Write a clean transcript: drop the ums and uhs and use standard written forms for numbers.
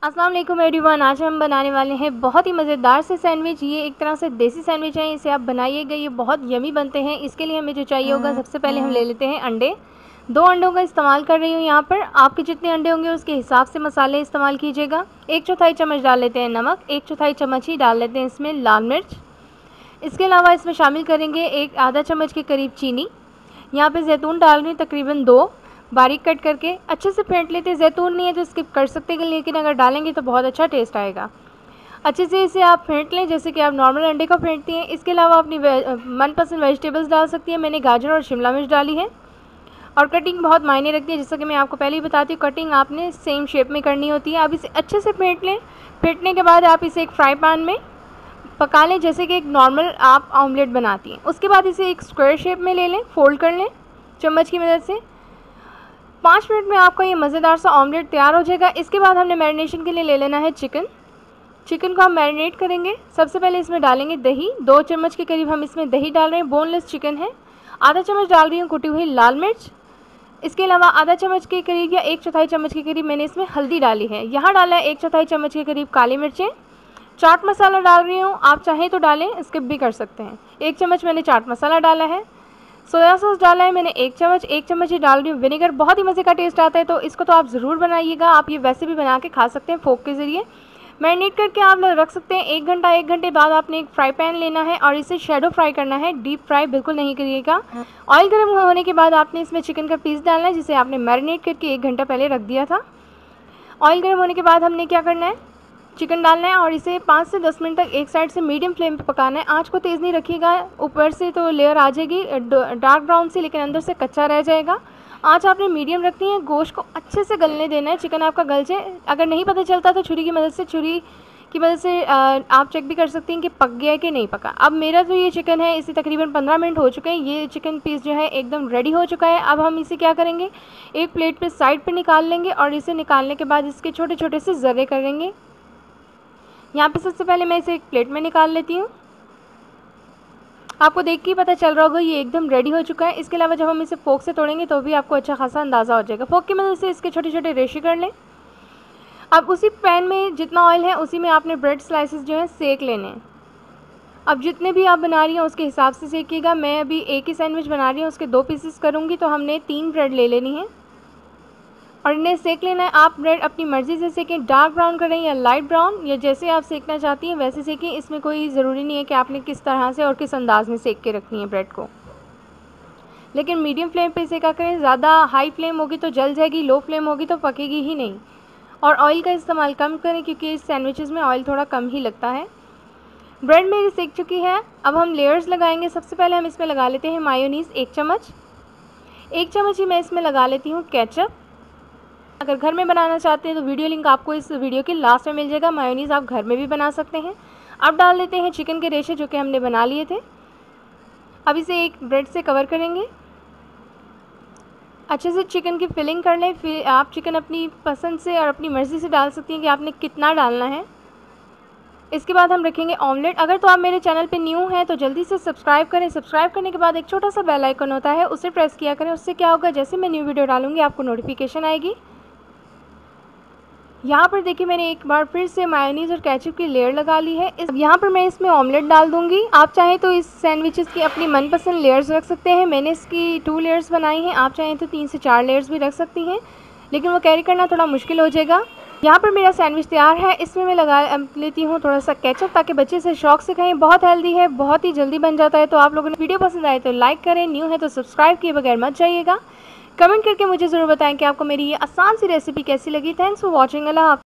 अस्सलाम वालेकुम एवरीवन। आज हम बनाने वाले हैं बहुत ही मज़ेदार से सैंडविच। ये एक तरह से देसी सैंडविच है, इसे आप बनाइएगा, ये बहुत यमी बनते हैं। इसके लिए हमें जो चाहिए होगा, सबसे पहले हम ले लेते हैं अंडे। 2 अंडों का इस्तेमाल कर रही हूँ यहाँ पर। आपके जितने अंडे होंगे उसके हिसाब से मसाले इस्तेमाल कीजिएगा। 1/4 चम्मच डाल लेते हैं नमक, 1/4 चम्मच ही डाल लेते हैं इसमें लाल मिर्च। इसके अलावा इसमें शामिल करेंगे एक आधा चम्मच के करीब चीनी। यहाँ पे जैतून डाल रही हूँ तकरीबन 2, बारीक कट करके। अच्छे से फेंट लेते हैं, जैतून नहीं है तो स्किप कर सकते हैं, लेकिन अगर डालेंगे तो बहुत अच्छा टेस्ट आएगा। अच्छे से इसे आप फेंट लें जैसे कि आप नॉर्मल अंडे को फेंटती हैं। इसके अलावा अपनी मनपसंद वेजिटेबल्स डाल सकती हैं। मैंने गाजर और शिमला मिर्च डाली है। और कटिंग बहुत मायने रखती है, जैसा कि मैं आपको पहले ही बताती हूँ, कटिंग आपने सेम शेप में करनी होती है। अब इसे अच्छे से फेंट लें। फेंटने के बाद आप इसे एक फ्राई पैन में पका लें, जैसे कि एक नॉर्मल आप ऑमलेट बनाती हैं। उसके बाद इसे एक स्क्वायर शेप में ले लें, फोल्ड कर लें चम्मच की मदद से। 5 मिनट में आपका ये मज़ेदार सा ऑमलेट तैयार हो जाएगा। इसके बाद हमने मैरिनेशन के लिए ले लेना है चिकन। चिकन को हम मैरिनेट करेंगे। सबसे पहले इसमें डालेंगे दही। 2 चम्मच के करीब हम इसमें दही डाल रहे हैं। बोनलेस चिकन है। आधा चम्मच डाल रही हूँ कुटी हुई लाल मिर्च। इसके अलावा आधा चम्मच के करीब या 1/4 चम्मच के करीब मैंने इसमें हल्दी डाली है। यहाँ डाला है 1/4 चम्मच के करीब काली मिर्चें। चाट मसाला डाल रही हूँ, आप चाहें तो डालें, स्किप भी कर सकते हैं। 1 चम्मच मैंने चाट मसाला डाला है। सोया सॉस डाला है मैंने 1 चम्मच ही डाल रही हूँ। विनेगर बहुत ही मज़े का टेस्ट आता है, तो इसको तो आप ज़रूर बनाइएगा। आप ये वैसे भी बना के खा सकते हैं फोक के ज़रिए। मैरिनेट करके आप रख सकते हैं 1 घंटा। 1 घंटे बाद आपने एक फ्राई पैन लेना है और इसे शैडो फ्राई करना है, डीप फ्राई बिल्कुल नहीं करिएगा। ऑयल गर्म होने के बाद आपने इसमें चिकन का पीस डालना है, जिसे आपने मैरिनेट करके 1 घंटा पहले रख दिया था। ऑयल गर्म होने के बाद हमने क्या करना है, चिकन डालना है और इसे 5 से 10 मिनट तक एक साइड से मीडियम फ्लेम पे पकाना है। आँच को तेज़ नहीं रखिएगा, ऊपर से तो लेयर आ जाएगी डार्क ब्राउन सी, लेकिन अंदर से कच्चा रह जाएगा। आँच आपने मीडियम रखनी है। गोश्त को अच्छे से गलने देना है, चिकन आपका गल जाए। अगर नहीं पता चलता तो छुरी की मदद से आप चेक भी कर सकती हैं कि पक गया है कि नहीं पका। अब मेरा जो ये चिकन है, इसे तकरीबन 15 मिनट हो चुके हैं। ये चिकन पीस जो है एकदम रेडी हो चुका है। अब हम इसे क्या करेंगे, एक प्लेट पे साइड पे निकाल लेंगे और इसे निकालने के बाद इसके छोटे छोटे से ज़र्रे करेंगे। यहाँ पे सबसे पहले मैं इसे एक प्लेट में निकाल लेती हूँ। आपको देख के ही पता चल रहा होगा ये एकदम रेडी हो चुका है। इसके अलावा जब हम इसे फोक से तोड़ेंगे तो भी आपको अच्छा खासा अंदाज़ा हो जाएगा। फोक की मदद से इसके छोटे छोटे रेशे कर लें। अब उसी पैन में जितना ऑयल है उसी में आपने ब्रेड स्लाइसेस जो हैं सेक लेने हैं। अब जितने भी आप बना रही हैं उसके हिसाब से सेकिएगा। मैं अभी एक ही सैंडविच बना रही हूँ, उसके 2 पीसेस करूँगी, तो हमने 3 ब्रेड ले लेनी है और इन्हें सेक लेना है। आप ब्रेड अपनी मर्ज़ी से सेकें, डार्क ब्राउन करें या लाइट ब्राउन, या जैसे आप सेकना चाहती हैं वैसे सेकें। इसमें कोई ज़रूरी नहीं है कि आपने किस तरह से और किस अंदाज़ में सेक के रखनी है ब्रेड को, लेकिन मीडियम फ्लेम पे सेका करें। ज़्यादा हाई फ्लेम होगी तो जल जाएगी, लो फ्लेम होगी तो पकेगी ही नहीं। और ऑयल का इस्तेमाल कम करें, क्योंकि इस सैंडविचेस में ऑयल थोड़ा कम ही लगता है। ब्रेड मेरी सेक चुकी है। अब हम लेयर्स लगाएंगे। सबसे पहले हम इसमें लगा लेते हैं मायोनीज़ 1 चम्मच। 1 चम्मच ही मैं इसमें लगा लेती हूँ केचप। अगर घर में बनाना चाहते हैं तो वीडियो लिंक आपको इस वीडियो के लास्ट में मिल जाएगा। मायोनीज़ आप घर में भी बना सकते हैं। अब डाल देते हैं चिकन के रेशे जो कि हमने बना लिए थे। अब इसे एक ब्रेड से कवर करेंगे। अच्छे से चिकन की फिलिंग कर लें। फिर आप चिकन अपनी पसंद से और अपनी मर्ज़ी से डाल सकती हैं कि आपने कितना डालना है। इसके बाद हम रखेंगे ऑमलेट। अगर तो आप मेरे चैनल पे न्यू हैं तो जल्दी से सब्सक्राइब करें। सब्सक्राइब करने के बाद एक छोटा सा बेल आइकन होता है, उसे प्रेस किया करें। उससे क्या होगा, जैसे मैं न्यू वीडियो डालूंगी आपको नोटिफिकेशन आएगी। यहाँ पर देखिए मैंने एक बार फिर से मायोनीज़ और केचप की लेयर लगा ली है। यहाँ पर मैं इसमें ऑमलेट डाल दूँगी। आप चाहें तो इस सैंडविचेस की अपनी मनपसंद लेयर्स रख सकते हैं। मैंने इसकी 2 लेयर्स बनाई हैं। आप चाहें तो 3 से 4 लेयर्स भी रख सकती हैं, लेकिन वो कैरी करना थोड़ा मुश्किल हो जाएगा। यहाँ पर मेरा सैंडविच तैयार है। इसमें मैं लगा लेती हूँ थोड़ा सा केचप, ताकि बच्चे से शौक से खाएं। बहुत हेल्दी है, बहुत ही जल्दी बन जाता है। तो आप लोगों ने वीडियो पसंद आए तो लाइक करें, न्यू है तो सब्सक्राइब किए बगैर मत जाइएगा। कमेंट करके मुझे ज़रूर बताएं कि आपको मेरी ये आसान सी रेसिपी कैसी लगी। Thanks for watching. अल्लाह हाफ़िज़।